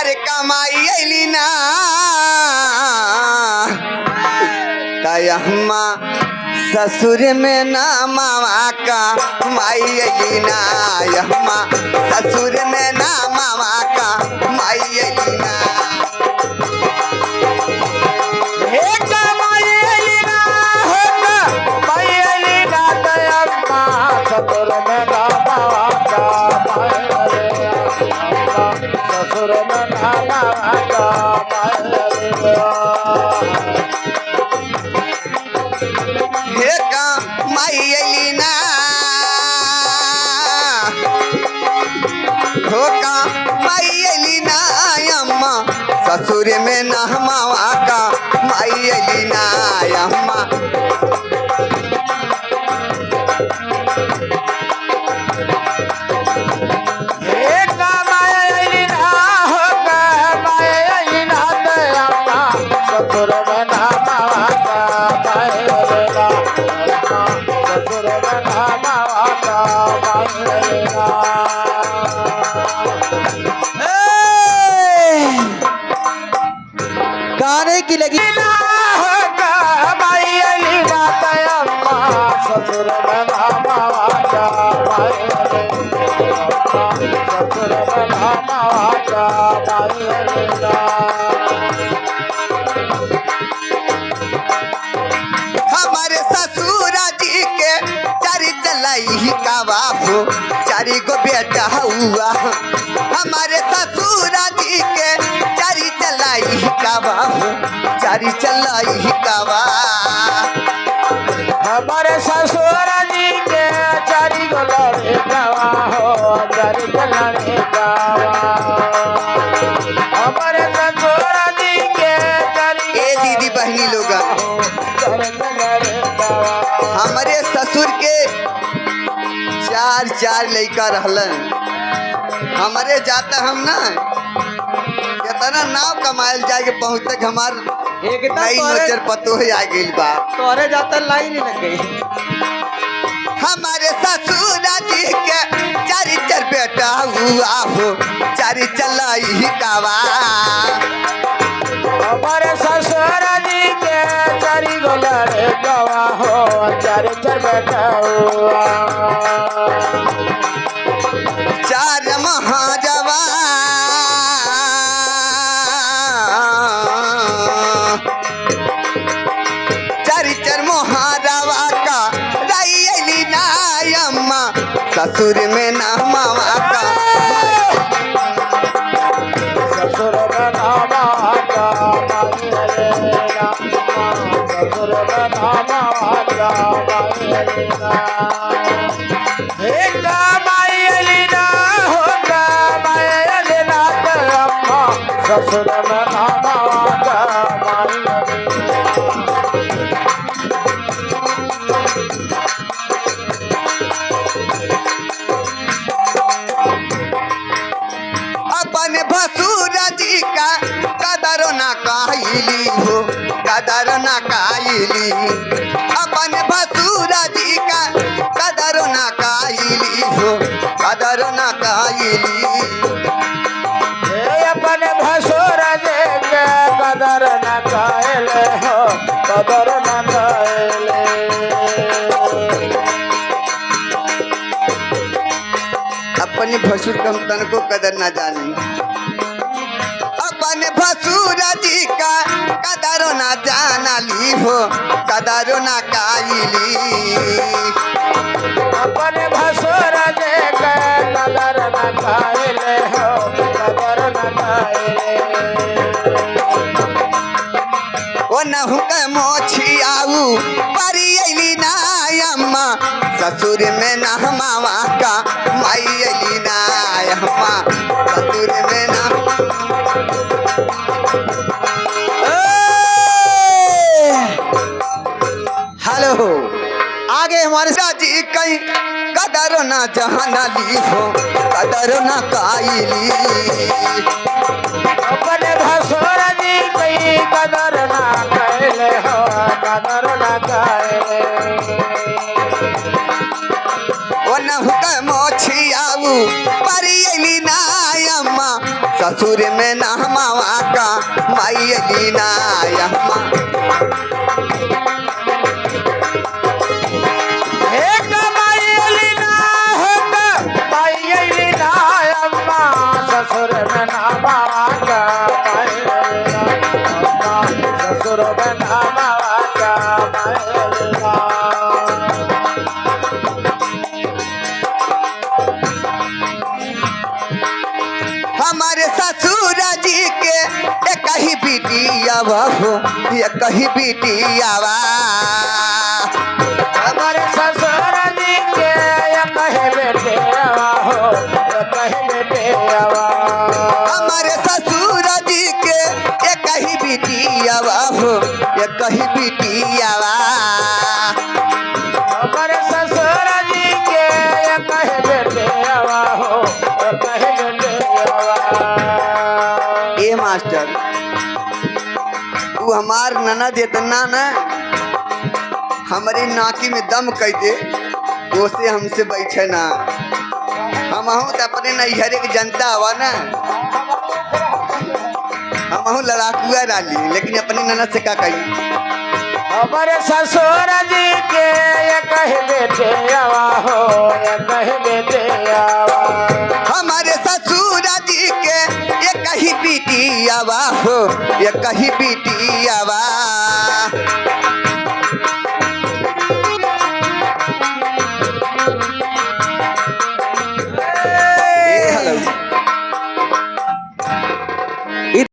अरे कमाई अली ना तयम्मा ससुर में ना मामा का माई अली ना यम्मा ससुर में ना मामा का माई अली ना ससुर में ना मावा का माई अली ना यम्मा गाने की लगी हमारे ससुरा जी के चारी चलाई का बापू चारी को बेटा हुआ हमारे ससुरा जी के चारी चलाई का बापू चारी चलाई का बा हमारे ससुरा जी के चारी को लड़े गवा हो चारी चलाने गवा हमारे ससुरा जी के चारी ए दीदी बहनी लोग हमारे ससुर के चार लड़का रहलन हमारे जाता हम ना कितना नाव कमायल जाके पहुँचते हमार नई नोचर पतो है आ गई बा तोरे जाता लाइन लग गई हमारे ससुर जी के चार बेटा हुआ हो चारी चलाई कावा हमारे ससुर जी के चारी गोलरे गवा हो चार बेटा हुआ चार महाजवा चार महारावा का राई अली ना यम्मा ससुर में ना मामा का ससुर में ना मामा का ससुर में ना मामा का माई अलीना होगा माई अलीना अम्मा ससुर में ना मामा का अपन भसुर जी का कदर ना काइली हो कदर ना काइली अपन भसुर जी का कदर ना काइली हो कदर ना काइली अपन भसुर जी के कदर ना काइले हो कदर ना काइले अपने भसुर का हम तन को कदर ना जानी अपने भसुर जी का कदर ना जाना ली हो कदर ना काइली अपने भसुर जी के कदर ना काइले हो कदर ना काइले ओ नहु के मोछी आऊ परी अली ना यम्मा ससुर में ना मामा का माई अली ना यम्मा ससुर में ना हेलो आगे हमारे साजी कहीं कदर ना जहाना ली हो कदर ना काइली अपने भसुर जी कहीं कदर ना कैले हो कदर ना कैले ओ नहु के मोछी आऊ परी अली ना यम्मा ससुर में ना मावा का माई लीना यम्मा एक मायली ना होगा मायली ना अम्मा ससुर में ना मांगा अम्मा ससुर में ना मांगा हमारे ससुर जी के एक ही बिटिया हो एक ही बिटियावा हमारे ससुर जी के कहे बेटे हो कहे बेटे हमारे ससुर जी के एक ही बिटियावा हो एक ही बिटियावा हमारे ससुर जी के कहे बेटे हो कहे बेटे ए मास्टर तू हमार ननद इतना न हमारी नाकी में दम कह दे उसे हमसे बैठे ना हम तो अपने नैहरे की जनता हवा ना हम लड़ाकुआ डाली लेकिन अपनी ननद से क्या कही हमारे ससुर जी के कहे बेटे हो कहे बेटे हमारे ससुर जी के एक ही बिटियावा हो एक ही बिटियावा